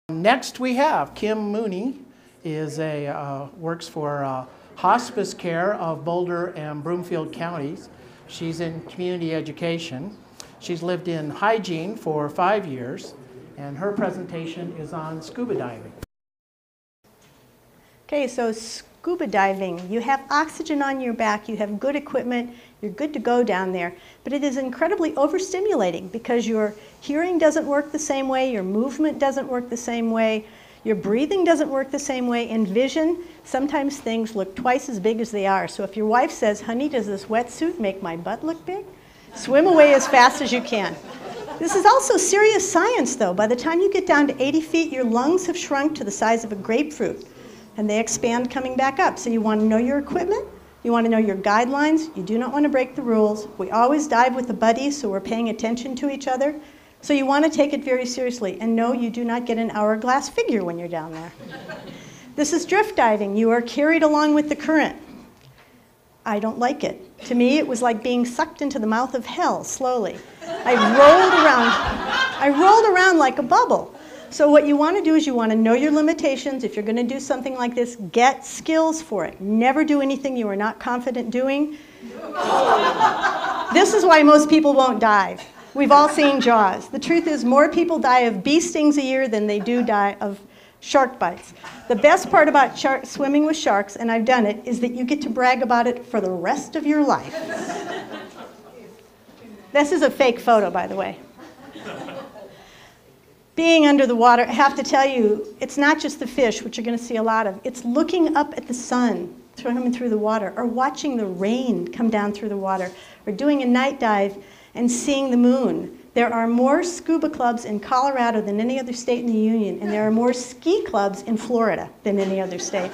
Next we have Kim Mooney, works for hospice care of Boulder and Broomfield counties. She's in community education. She's lived in hygiene for 5 years, and her presentation is on scuba diving. Okay, so scuba diving, you have oxygen on your back, you have good equipment, you're good to go down there, but it is incredibly overstimulating because your hearing doesn't work the same way, your movement doesn't work the same way, your breathing doesn't work the same way, and vision, sometimes things look twice as big as they are. So if your wife says, honey, does this wetsuit make my butt look big? Swim away as fast as you can. This is also serious science though. By the time you get down to 80 feet, your lungs have shrunk to the size of a grapefruit, and they expand coming back up. So you want to know your equipment, you want to know your guidelines, you do not want to break the rules. We always dive with a buddy, so we're paying attention to each other. So you want to take it very seriously, and no, you do not get an hourglass figure when you're down there. This is drift diving. You are carried along with the current. I don't like it. To me, it was like being sucked into the mouth of hell slowly. I rolled around like a bubble. So what you want to do is you want to know your limitations. If you're going to do something like this, get skills for it. Never do anything you are not confident doing. This is why most people won't dive. We've all seen Jaws. The truth is more people die of bee stings a year than they do die of shark bites. The best part about swimming with sharks, and I've done it, is that you get to brag about it for the rest of your life. This is a fake photo, by the way. Being under the water, I have to tell you, it's not just the fish, which you're going to see a lot of. It's looking up at the sun coming through the water, or watching the rain come down through the water, or doing a night dive and seeing the moon. There are more scuba clubs in Colorado than any other state in the union, and there are more ski clubs in Florida than any other state.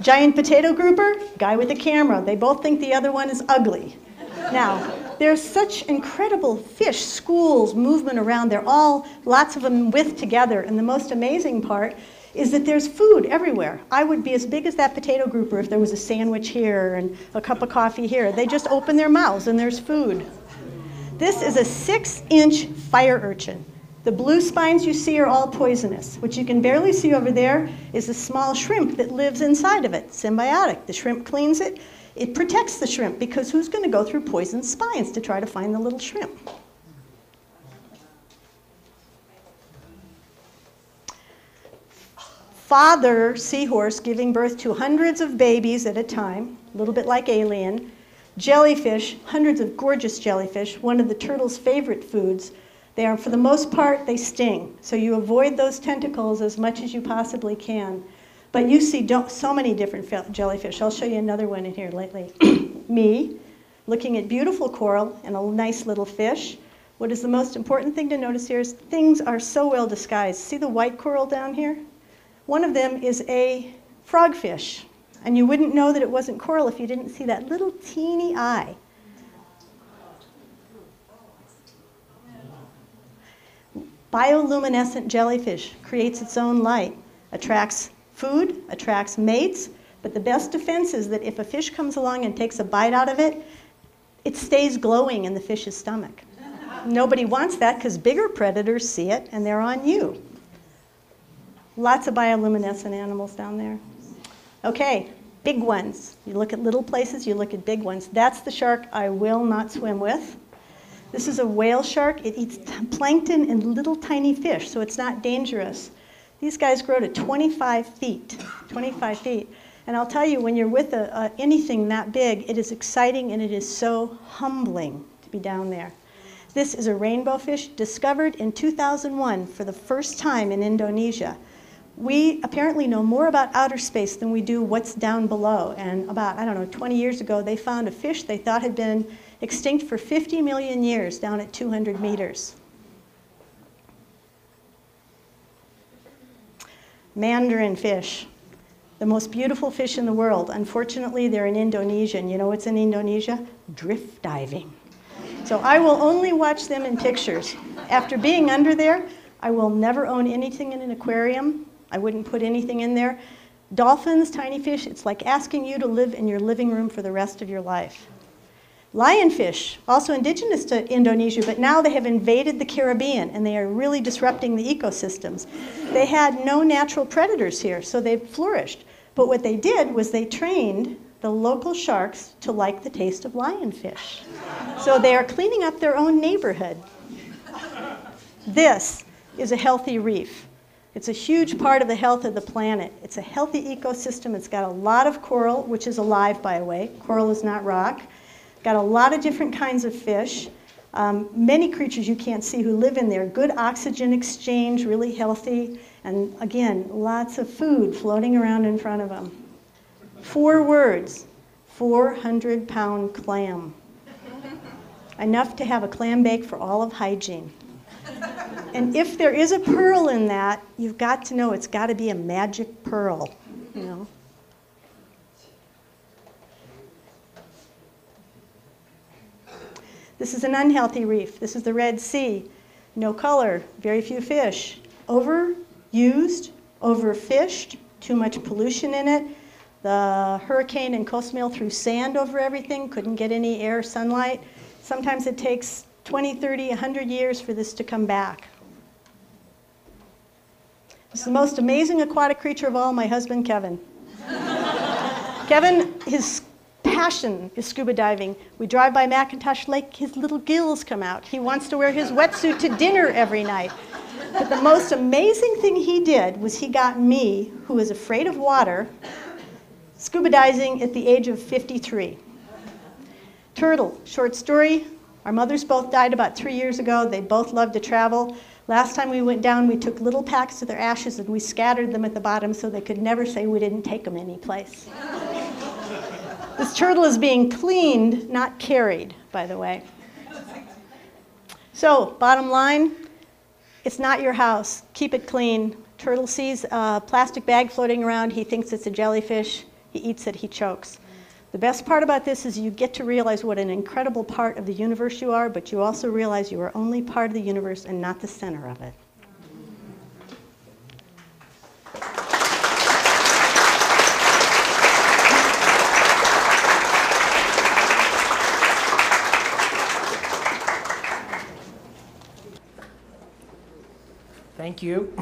Giant potato grouper, guy with a camera. They both think the other one is ugly. Now, there's such incredible fish, schools, movement around. They're all, lots of them with together, and the most amazing part is that there's food everywhere. I would be as big as that potato grouper if there was a sandwich here and a cup of coffee here. They just open their mouths and there's food. This is a 6-inch fire urchin. The blue spines you see are all poisonous. What you can barely see over there is a small shrimp that lives inside of it, symbiotic. The shrimp cleans it. It protects the shrimp because who's going to go through poisoned spines to try to find the little shrimp? Father seahorse giving birth to hundreds of babies at a time, a little bit like Alien. Jellyfish, hundreds of gorgeous jellyfish, one of the turtle's favorite foods. They are, for the most part, they sting. So you avoid those tentacles as much as you possibly can. But you see so many different jellyfish. I'll show you another one in here lately. Me, looking at beautiful coral and a nice little fish. What is the most important thing to notice here is things are so well disguised. See the white coral down here? One of them is a frogfish. And you wouldn't know that it wasn't coral if you didn't see that little teeny eye. Bioluminescent jellyfish creates its own light, attracts food, attracts mates, but the best defense is that if a fish comes along and takes a bite out of it, it stays glowing in the fish's stomach. Nobody wants that because bigger predators see it and they're on you. Lots of bioluminescent animals down there. Okay, big ones. You look at little places, you look at big ones. That's the shark I will not swim with. This is a whale shark. It eats plankton and little tiny fish, so it's not dangerous. These guys grow to 25 feet, 25 feet. And I'll tell you, when you're with anything that big, it is exciting and it is so humbling to be down there. This is a rainbow fish discovered in 2001 for the first time in Indonesia. We apparently know more about outer space than we do what's down below. And about, 20 years ago, they found a fish they thought had been extinct for 50 million years down at 200 meters. Mandarin fish, the most beautiful fish in the world. Unfortunately, they're in Indonesia. And you know what's in Indonesia? Drift diving. So I will only watch them in pictures. After being under there, I will never own anything in an aquarium. I wouldn't put anything in there. Dolphins, tiny fish, it's like asking you to live in your living room for the rest of your life. Lionfish, also indigenous to Indonesia, but now they have invaded the Caribbean and they are really disrupting the ecosystems. They had no natural predators here, so they flourished. But what they did was they trained the local sharks to like the taste of lionfish. So they are cleaning up their own neighborhood. This is a healthy reef. It's a huge part of the health of the planet. It's a healthy ecosystem. It's got a lot of coral, which is alive, by the way. Coral is not rock. Got a lot of different kinds of fish. Many creatures you can't see who live in there. Good oxygen exchange, really healthy. And again, lots of food floating around in front of them. 4 words, 400-pound clam. Enough to have a clam bake for all of hygiene. And if there is a pearl in that, you've got to know it's got to be a magic pearl, you know. This is an unhealthy reef. This is the Red Sea. No color, very few fish. Overused, overfished, too much pollution in it. The hurricane in Cozumel threw sand over everything, couldn't get any air, sunlight. Sometimes it takes 20, 30, 100 years for this to come back. This is the most amazing aquatic creature of all, my husband, Kevin. Kevin, his passion is scuba diving. We drive by McIntosh Lake, his little gills come out. He wants to wear his wetsuit to dinner every night. But the most amazing thing he did was he got me, who was afraid of water, scuba diving at the age of 53. Turtle, short story. Our mothers both died about 3 years ago. They both loved to travel. Last time we went down, we took little packs of their ashes and we scattered them at the bottom so they could never say we didn't take them anyplace. This turtle is being cleaned, not carried, by the way. So, bottom line, it's not your house. Keep it clean. Turtle sees a plastic bag floating around. He thinks it's a jellyfish. He eats it, he chokes. The best part about this is you get to realize what an incredible part of the universe you are, but you also realize you are only part of the universe and not the center of it. Thank you.